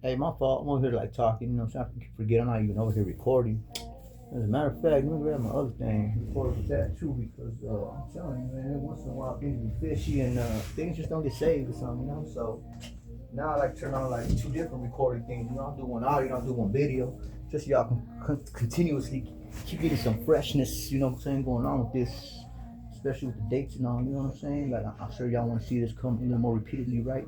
Hey, my fault. I'm over here like talking, you know, so I forget I'm not even over here recording. As a matter of fact, let me grab my other thing, record with that too, because I'm telling you, man, once in a while things be fishy and things just don't get saved or something, you know. So now I like turn on like two different recording things. You know, I'll do one audio, I'll do one video, just so y'all can continuously keep getting some freshness. You know what I'm saying, going on with this, especially with the dates and all. You know what I'm saying? Like I'm sure y'all want to see this come a little more repeatedly, right?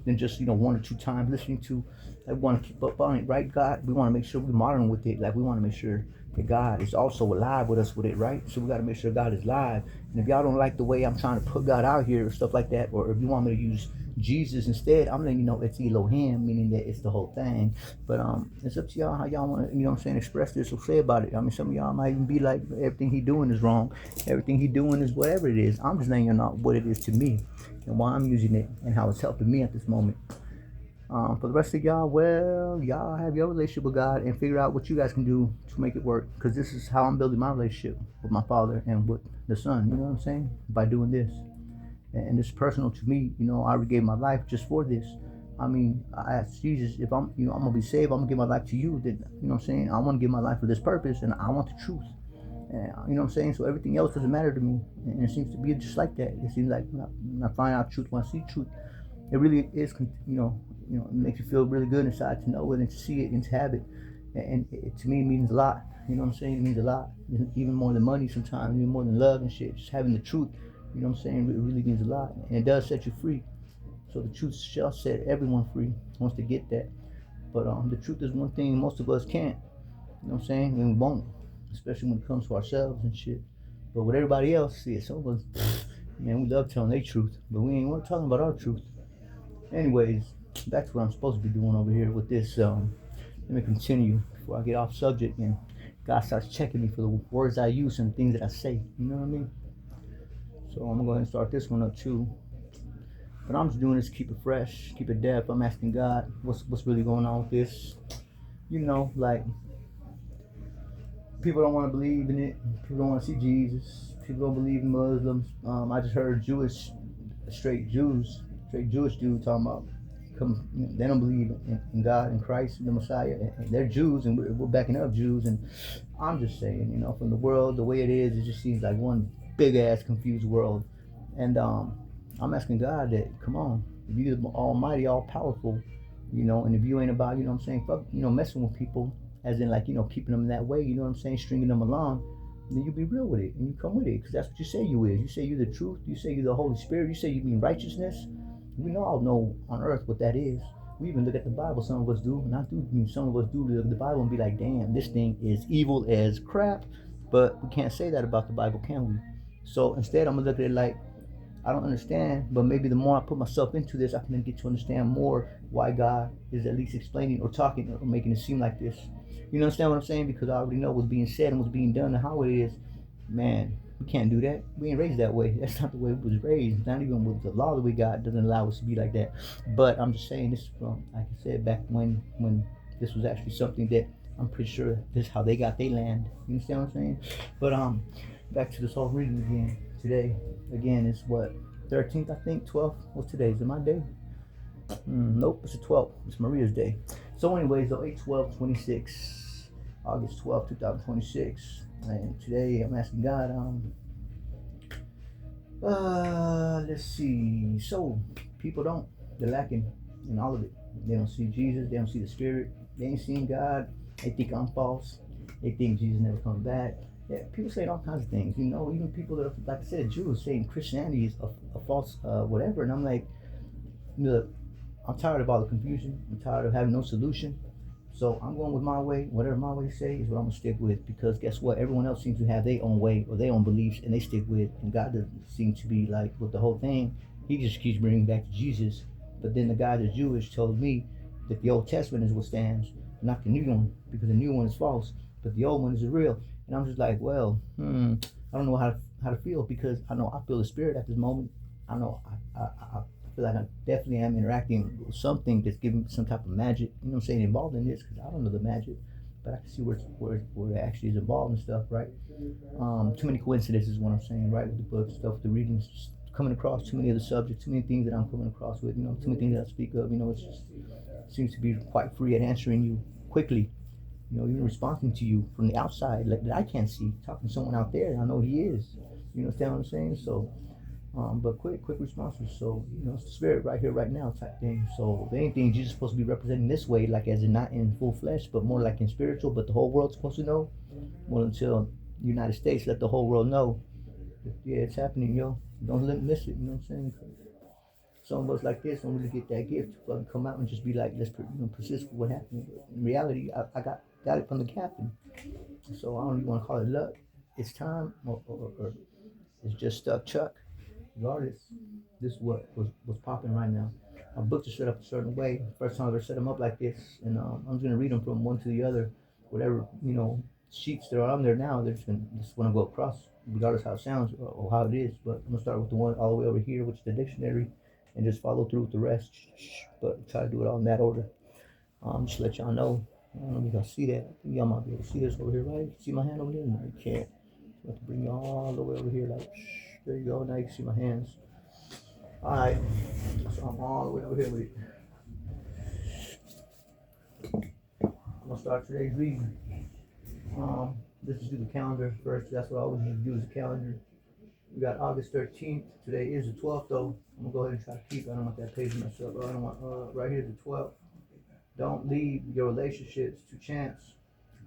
Than just one or two times listening to. Like we want to keep up on it, right? God, we want to make sure we're modern with it. Like we want to make sure that God is also alive with us with it, right? So we got to make sure God is live. And if y'all don't like the way I'm trying to put God out here or stuff like that, or if you want me to use Jesus instead, I'm letting you know it's Elohim, meaning that it's the whole thing. But it's up to y'all how y'all want to, you know what I'm saying, express this or say about it. I mean, some of y'all might even be like, everything he doing is wrong. Everything he doing is whatever it is. I'm just letting you know what it is to me and why I'm using it and how it's helping me at this moment. For the rest of y'all, well, y'all have your relationship with God and figure out what you guys can do to make it work. Because this is how I'm building my relationship with my Father and with the Son. You know what I'm saying? By doing this. And it's personal to me. You know, I gave my life just for this. I mean, I asked Jesus, if I'm gonna be saved, I'm gonna give my life to you. Then, you know what I'm saying? I want to give my life for this purpose, and I want the truth. And, you know what I'm saying? So everything else doesn't matter to me. And it seems to be just like that. It seems like when I find out truth, when I see truth, it really is, it makes you feel really good inside to know it and to see it and to have it. And it, to me, it means a lot. You know what I'm saying? It means a lot. Even more than money sometimes, even more than love and shit. Just having the truth, you know what I'm saying? It really means a lot. And it does set you free. So the truth shall set everyone free wants to get that. But the truth is one thing most of us can't. You know what I'm saying? And we won't. Especially when it comes to ourselves and shit. But with everybody else, see, some of us, man, we love telling their truth. But we ain't talking about our truth. Anyways, back to what I'm supposed to be doing over here with this. Let me continue before I get off subject and God starts checking me for the words I use and things that I say. You know what I mean? So I'm gonna go ahead and start this one up too. But I'm just doing this to keep it fresh, keep it depth. I'm asking God, what's really going on with this? You know, like people don't want to believe in it. People don't want to see Jesus. People don't believe in Muslims. I just heard straight Jewish dude talking about they don't believe in God and Christ, the Messiah. And they're Jews, and we're backing up Jews. And I'm just saying, from the world, the way it is, it just seems like one big ass confused world. And I'm asking God that, come on, if you're the Almighty, all powerful, and if you ain't about, what I'm saying, fuck, messing with people, as in like, keeping them that way, you know what I'm saying, stringing them along, then you be real with it and you come with it, because that's what you say you is. You say you're the truth. You say you're the Holy Spirit. You say you mean righteousness. We all know on earth what that is. We even look at the Bible. Some of us do, and I do. Some of us do look at the Bible and be like, "Damn, this thing is evil as crap." But we can't say that about the Bible, can we? So instead, I'm gonna look at it like, I don't understand, but maybe the more I put myself into this, I can get to understand more why God is at least explaining or talking or making it seem like this. You understand what I'm saying? Because I already know what's being said and what's being done and how it is. Man, we can't do that. We ain't raised that way. That's not the way we was raised. Not even with the law that we got doesn't allow us to be like that. But I'm just saying this from, like I said, back when this was actually something that I'm pretty sure this is how they got their land. You understand what I'm saying? But back to this whole reading again. Today, again, is what, 13th, I think, 12th. What's today? Is it my day? Nope, it's the 12th. It's Maria's day. So anyways, though, 8/12/26, August 12th, 2026. And today I'm asking God, let's see. So people they're lacking in all of it. They don't see Jesus. They don't see the Spirit. They ain't seen God. They think I'm false. They think Jesus never comes back. Yeah, people say all kinds of things. Even people that are, like I said, Jews saying Christianity is a false whatever. And I'm like, look, I'm tired of all the confusion. I'm tired of having no solution. So I'm going with my way. Whatever my way say is what I'm gonna stick with. Because guess what? Everyone else seems to have their own way or their own beliefs, and they stick with. And God doesn't seem to be like with the whole thing. He just keeps bringing back to Jesus. But then the guy that's Jewish told me that the Old Testament is what stands, not the new one, because the new one is false, but the old one is real. And I'm just like, well, I don't know how to feel, because I know I feel the Spirit at this moment. I know I feel like I definitely am interacting with something that's giving some type of magic, involved in this, because I don't know the magic, but I can see where it actually is involved and stuff, right? Too many coincidences is what I'm saying, right? With the book stuff, the readings, coming across too many of the subjects, too many things that I'm coming across with, too many things that I speak of, it's just seems to be quite free at answering you quickly, even responding to you from the outside, like that I can't see, talking to someone out there, I know he is, you understand what I'm saying? So, but quick responses. So, it's the spirit right here, right now type thing. So, if anything, Jesus is supposed to be representing this way, like as in not in full flesh, but more like in spiritual, but the whole world's supposed to know. Well, until the United States let the whole world know, yeah, it's happening, yo. Don't miss it, you know what I'm saying? Some of us like this don't really get that gift to come out and just be like, let's persist with what happened. In reality, I got it from the captain. So I don't even want to call it luck. It's time, or it's just stuck Chuck. Regardless, this is what was popping right now. My books are set up a certain way. First time I ever set them up like this, and I'm just gonna read them from one to the other. Whatever sheets that are on there now, they're just gonna go across, regardless how it sounds or how it is. But I'm gonna start with the one all the way over here, which is the dictionary, and just follow through with the rest. But try to do it all in that order. Just to let y'all know. I don't know if y'all see that. I think y'all might be able to see this over here, right? See my hand over here? No, you can't. So I have to bring you all the way over here, like, there you go. Now you can see my hands. Alright, so I'm all the way over here with it. I'm gonna start today's reading. Let's just do the calendar first. That's what I always need to do is the calendar. We got August 13th. Today is the 12th though. I'm gonna go ahead and try to keep it. I don't want that page messed up. I don't want, right here the 12th. Don't leave your relationships to chance.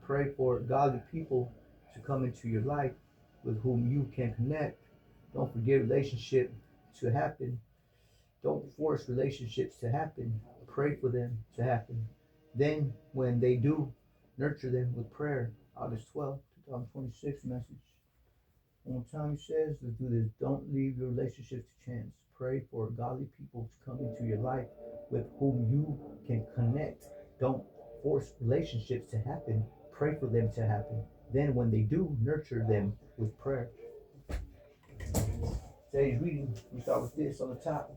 Pray for godly people to come into your life with whom you can connect. Don't forget relationship to happen. Don't force relationships to happen. Pray for them to happen. Then, when they do, nurture them with prayer. August 12th, 2026 message. One more time he says, let's do this. Don't leave your relationships to chance. Pray for godly people to come into your life with whom you can connect. Don't force relationships to happen. Pray for them to happen. Then, when they do, nurture them with prayer. Today's reading, we start with this on the top.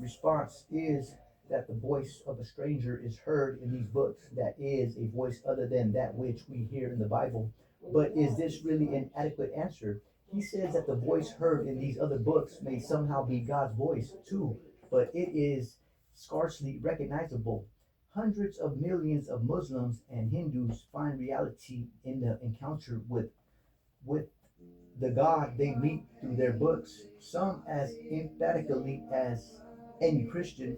Response is that the voice of a stranger is heard in these books. That is a voice other than that which we hear in the Bible. But is this really an adequate answer? He says that the voice heard in these other books may somehow be God's voice too, but it is scarcely recognizable. Hundreds of millions of Muslims and Hindus find reality in the encounter with the God they meet through their books, some as emphatically as any Christian.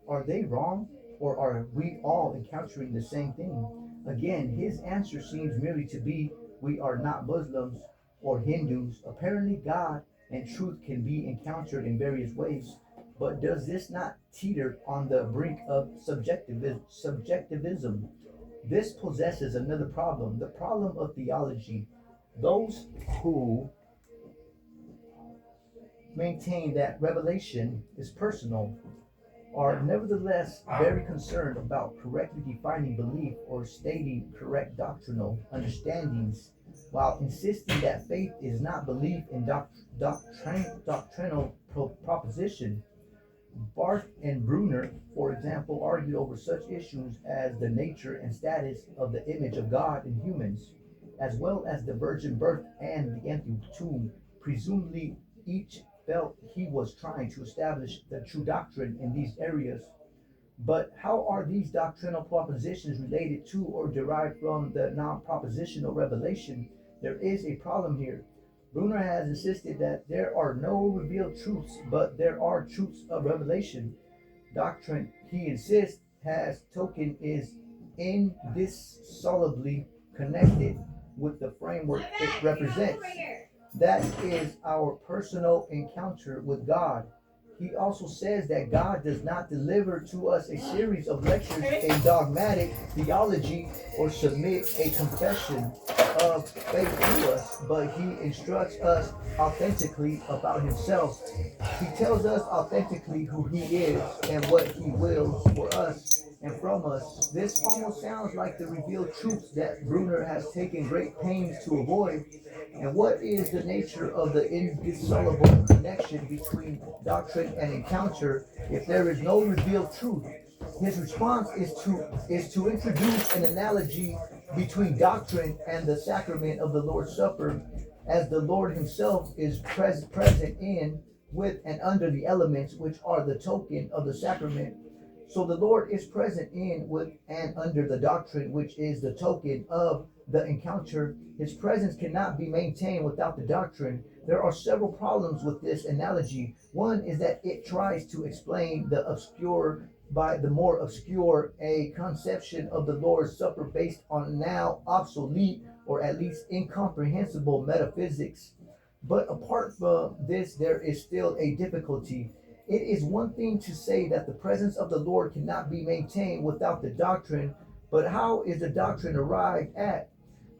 Are they wrong, or are we all encountering the same thing? Again, his answer seems merely to be, we are not Muslims or Hindus. Apparently, God and truth can be encountered in various ways, but does this not teeter on the brink of subjectivism? This possesses another problem, the problem of theology. Those who maintain that revelation is personal are nevertheless very concerned about correctly defining belief or stating correct doctrinal understandings, while insisting that faith is not belief in doctrinal proposition. Barth and Bruner, for example, argued over such issues as the nature and status of the image of God in humans, as well as the virgin birth and the empty tomb. Presumably, each felt he was trying to establish the true doctrine in these areas. But how are these doctrinal propositions related to or derived from the non-propositional revelation? There is a problem here. Bruner has insisted that there are no revealed truths, but there are truths of revelation. Doctrine, he insists, has token is indissolubly connected with the framework it represents. That is our personal encounter with God. He also says that God does not deliver to us a series of lectures in dogmatic theology or submit a confession of faith to us, but he instructs us authentically about himself. He tells us authentically who he is and what he wills for us and from us. This almost sounds like the revealed truths that Bruner has taken great pains to avoid. And what is the nature of the indissoluble connection between doctrine and encounter if there is no revealed truth? His response is to introduce an analogy between doctrine and the sacrament of the Lord's Supper, as the Lord himself is present in with and under the elements, which are the token of the sacrament. So the Lord is present in, with, and under the doctrine, which is the token of the encounter. His presence cannot be maintained without the doctrine. There are several problems with this analogy. One is that it tries to explain the obscure by the more obscure, a conception of the Lord's Supper based on now obsolete or at least incomprehensible metaphysics. But apart from this, there is still a difficulty. It is one thing to say that the presence of the Lord cannot be maintained without the doctrine, but how is the doctrine arrived at?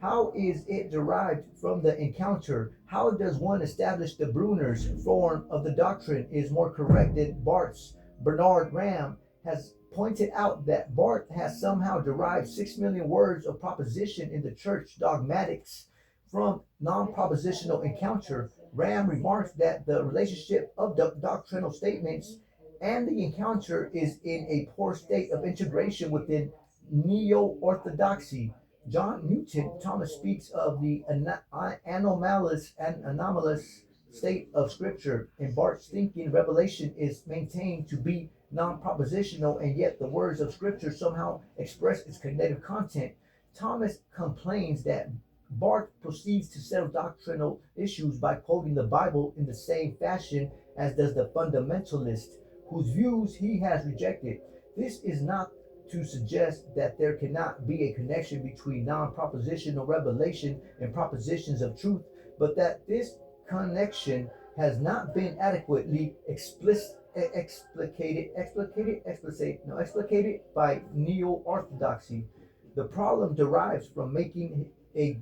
How is it derived from the encounter? How does one establish the Brunner's form of the doctrine is more correct than Barth's? Bernard Ram has pointed out that Barth has somehow derived 6 million words of proposition in the church dogmatics from non-propositional encounter. Ram remarks that the relationship of the doctrinal statements and the encounter is in a poor state of integration within neo-orthodoxy. John Newton Thomas speaks of the anomalous state of Scripture. In Barth's thinking, revelation is maintained to be non-propositional, and yet the words of Scripture somehow express its cognitive content. Thomas complains that Barth proceeds to settle doctrinal issues by quoting the Bible in the same fashion as does the fundamentalist, whose views he has rejected. This is not to suggest that there cannot be a connection between non-propositional revelation and propositions of truth, but that this connection has not been adequately explicated by neo-orthodoxy. The problem derives from making a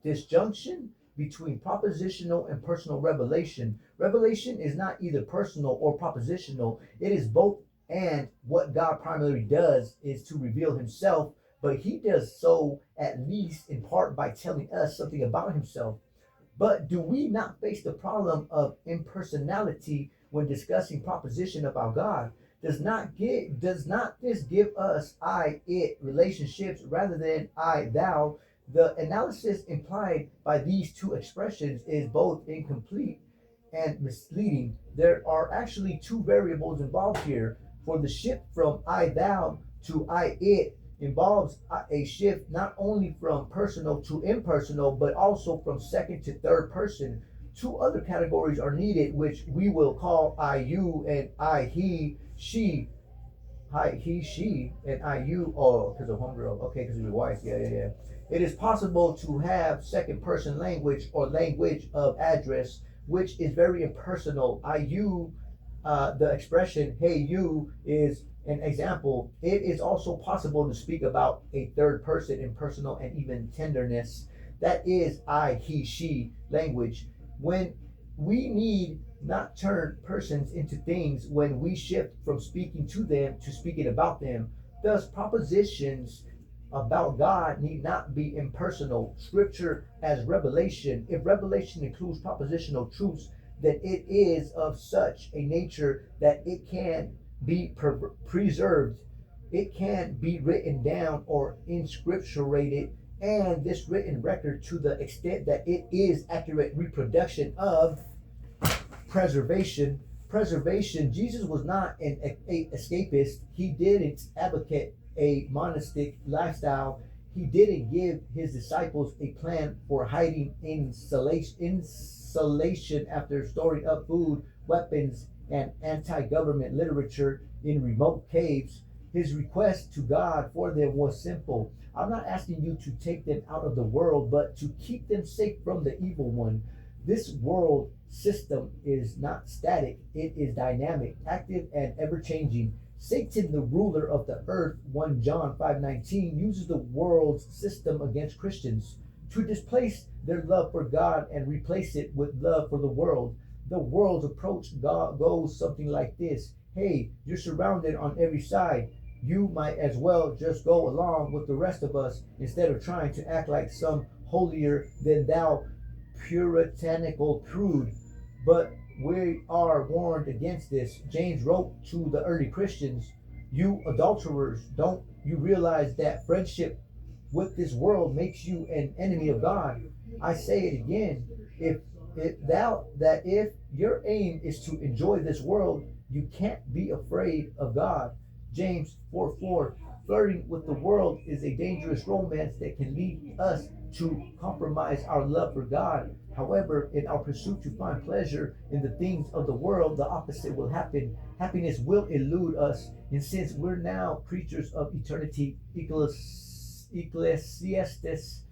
disjunction between propositional and personal revelation. Revelation is not either personal or propositional. It is both, and what God primarily does is to reveal himself, but he does so at least in part by telling us something about himself. But do we not face the problem of impersonality when discussing proposition about God? Does not this give us I-it relationships rather than I-thou? The analysis implied by these two expressions is both incomplete and misleading. There are actually two variables involved here. For the shift from I-thou to I-it involves a shift not only from personal to impersonal, but also from second to third person. Two other categories are needed, which we will call I-you and I-he, she. He, she, and I-you. Oh, because of homegirl. Okay, because of your wife. Yeah. It is possible to have second person language or language of address, which is very impersonal. I-you, the expression, hey, you, is an example. It is also possible to speak about a third person impersonal and even tenderness. That is I, he, she language. When we need not turn persons into things, when we shift from speaking to them to speaking about them. Thus, propositions about God need not be impersonal. Scripture as revelation, if revelation includes propositional truths, then it is of such a nature that it can be preserved. It can be written down or inscripturated, and this written record, to the extent that it is accurate reproduction of preservation. Jesus was not an escapist. He didn't advocate a monastic lifestyle. He didn't give his disciples a plan for hiding insulation after storing up food, weapons, and anti-government literature in remote caves. His request to God for them was simple. I'm not asking you to take them out of the world, but to keep them safe from the evil one. This world system is not static. It is dynamic, active, and ever-changing. Satan, the ruler of the earth, 1 John 5:19, uses the world's system against Christians to displace their love for God and replace it with love for the world. The world's approach goes something like this. Hey, you're surrounded on every side. You might as well just go along with the rest of us instead of trying to act like some holier than thou puritanical prude. But we are warned against this. James wrote to the early Christians, you adulterers, don't you realize that friendship with this world makes you an enemy of God? I say it again, if if your aim is to enjoy this world, you can't be afraid of God. James 4:4. Flirting with the world is a dangerous romance that can lead us to compromise our love for God. However, in our pursuit to find pleasure in the things of the world, the opposite will happen. Happiness will elude us, and since we're now creatures of eternity, Ecclesiastes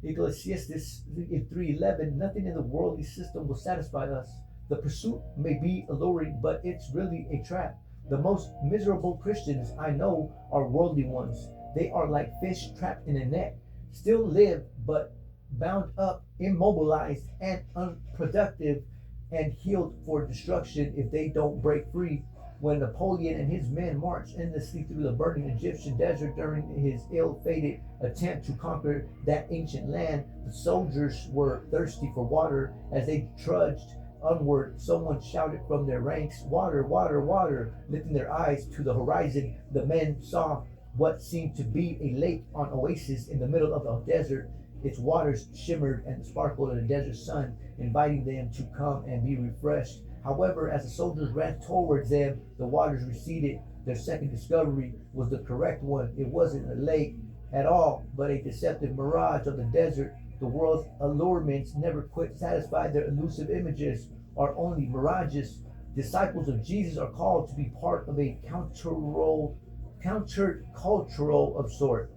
in 3:11, nothing in the worldly system will satisfy us. The pursuit may be alluring, but it's really a trap. The most miserable Christians I know are worldly ones. They are like fish trapped in a net, still live, but bound up, immobilized, and unproductive, and healed for destruction if they don't break free. When Napoleon and his men marched endlessly through the burning Egyptian desert during his ill-fated attempt to conquer that ancient land, the soldiers were thirsty for water. As they trudged onward, someone shouted from their ranks, "Water, water, water!" Lifting their eyes to the horizon, the men saw what seemed to be a lake on oasis in the middle of the desert. Its waters shimmered and sparkled in the desert sun, inviting them to come and be refreshed. However, as the soldiers ran towards them, the waters receded. Their second discovery was the correct one. It wasn't a lake at all, but a deceptive mirage of the desert. The world's allurements never quit satisfy. Their elusive images are only mirages. Disciples of Jesus are called to be part of a countercultural of sort,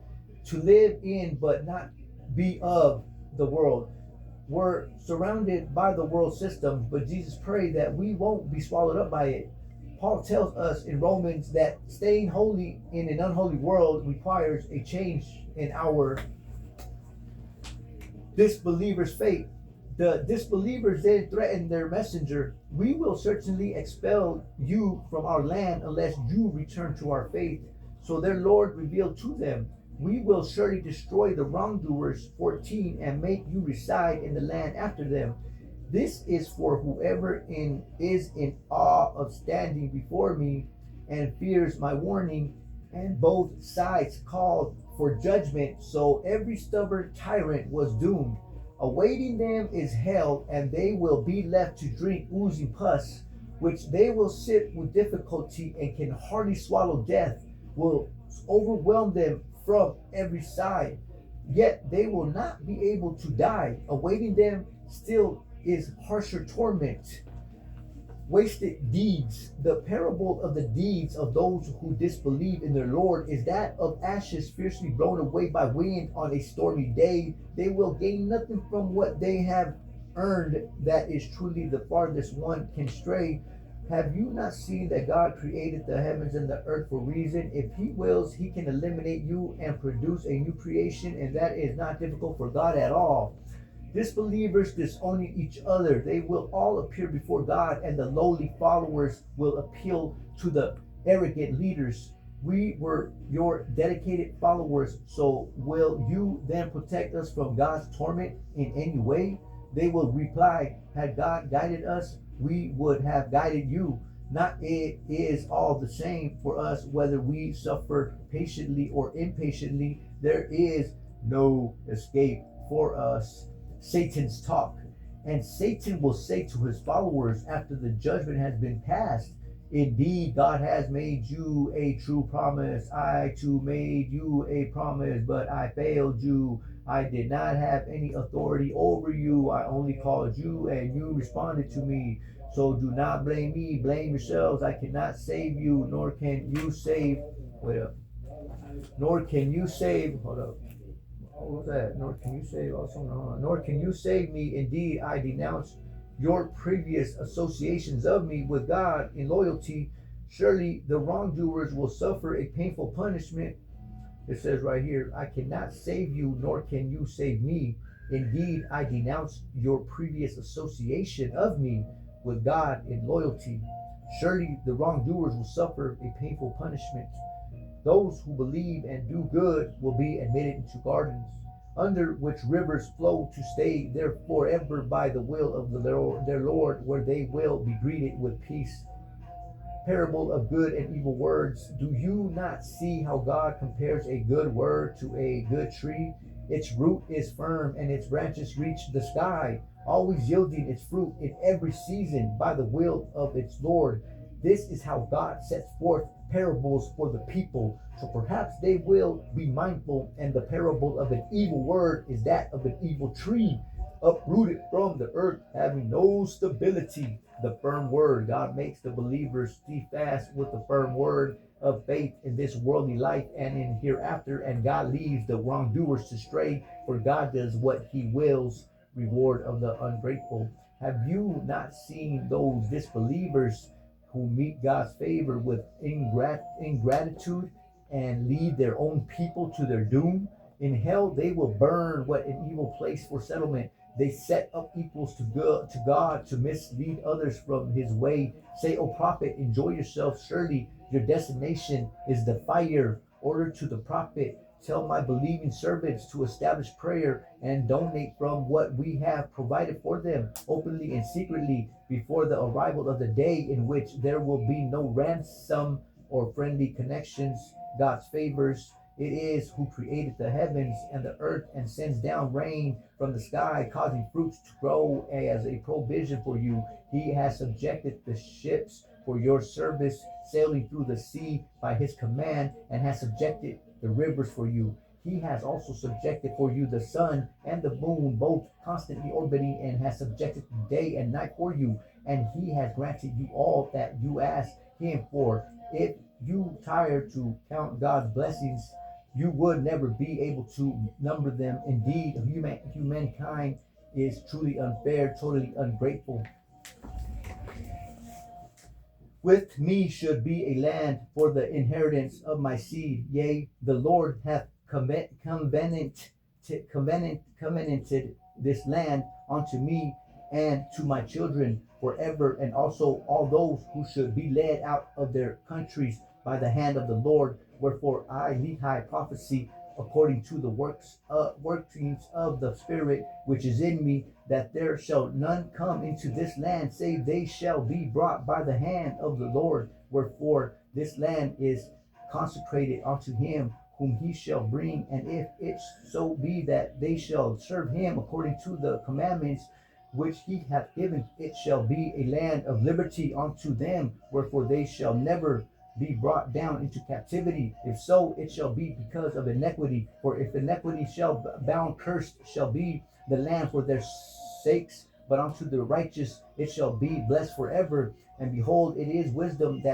to live in but not be of the world. We're surrounded by the world systems, but Jesus prayed that we won't be swallowed up by it. Paul tells us in Romans that staying holy in an unholy world requires a change in our disbelievers' fate. The disbelievers then threaten their messenger. "We will certainly expel you from our land unless you return to our faith." So their Lord revealed to them, "We will surely destroy the wrongdoers," 14, "and make you reside in the land after them." This is for whoever is in awe of standing before me and fears my warning. And both sides called for judgment, so every stubborn tyrant was doomed. Awaiting them is hell, and they will be left to drink oozing pus, which they will sip with difficulty and can hardly swallow. Death will overwhelm them from every side, yet they will not be able to die. Awaiting them still is harsher torment. Wasted deeds. The parable of the deeds of those who disbelieve in their Lord is that of ashes fiercely blown away by wind on a stormy day. They will gain nothing from what they have earned. That is truly the farthest one can stray. Have you not seen that God created the heavens and the earth for a reason? If He wills, He can eliminate you and produce a new creation, and that is not difficult for God at all. Disbelievers disowning each other, they will all appear before God, and the lowly followers will appeal to the arrogant leaders. We were your dedicated followers, so will you then protect us from God's torment in any way? They will reply, had God guided us, we would have guided you. Not it is all the same for us whether we suffer patiently or impatiently. There is no escape for us. Satan's talk. And Satan will say to his followers after the judgment has been passed, "Indeed, God has made you a true promise. I too made you a promise, but I failed you. I did not have any authority over you. I only called you, and you responded to me. So do not blame me. Blame yourselves. I cannot save you, nor can you save." Wait up. Nor can you save. Hold up. What was that? Nor can you save. Nor can you save me. Indeed, I denounce your previous associations of me with God in loyalty. Surely the wrongdoers will suffer a painful punishment. It says right here, I cannot save you, nor can you save me. Indeed, I denounce your previous association of me with God in loyalty. Surely the wrongdoers will suffer a painful punishment. Those who believe and do good will be admitted into gardens, under which rivers flow to stay there forever by the will of their Lord, where they will be greeted with peace. parable of good and evil words. Do you not see how God compares a good word to a good tree? Its root is firm and its branches reach the sky, always yielding its fruit in every season by the will of its Lord. This is how God sets forth parables for the people, so perhaps they will be mindful. And the parable of an evil word is that of an evil tree, uprooted from the earth, having no stability. The firm word, God makes the believers steadfast with the firm word of faith in this worldly life and in hereafter, and God leaves the wrongdoers to stray, for God does what he wills, reward of the ungrateful. Have you not seen those disbelievers who meet God's favor with ingratitude and lead their own people to their doom? In hell they will burn. What an evil place for settlement. They set up equals to God to mislead others from his way. Say, O prophet, enjoy yourself. Surely your destination is the fire. Order to the prophet, tell my believing servants to establish prayer and donate from what we have provided for them, openly and secretly, before the arrival of the day in which there will be no ransom or friendly connections. God's favors. It is who created the heavens and the earth and sends down rain from the sky, causing fruits to grow as a provision for you. He has subjected the ships for your service, sailing through the sea by his command, and has subjected the rivers for you. He has also subjected for you the sun and the moon, both constantly orbiting, and has subjected day and night for you. And he has granted you all that you ask him for. If you tire to count God's blessings, you would never be able to number them. Indeed, humankind is truly unfair, totally ungrateful. With me should be a land for the inheritance of my seed. Yea, the Lord hath covenanted this land unto me and to my children forever, and also all those who should be led out of their countries by the hand of the Lord. Wherefore I, Lehi, prophesy according to the workings of the Spirit which is in me, that there shall none come into this land, save they shall be brought by the hand of the Lord. Wherefore this land is consecrated unto him whom he shall bring, and if it so be that they shall serve him according to the commandments which he hath given, it shall be a land of liberty unto them. Wherefore they shall never be brought down into captivity. If so, it shall be because of iniquity. For if iniquity shall bound, cursed shall be the land for their sakes. But unto the righteous it shall be blessed forever. And behold, it is wisdom that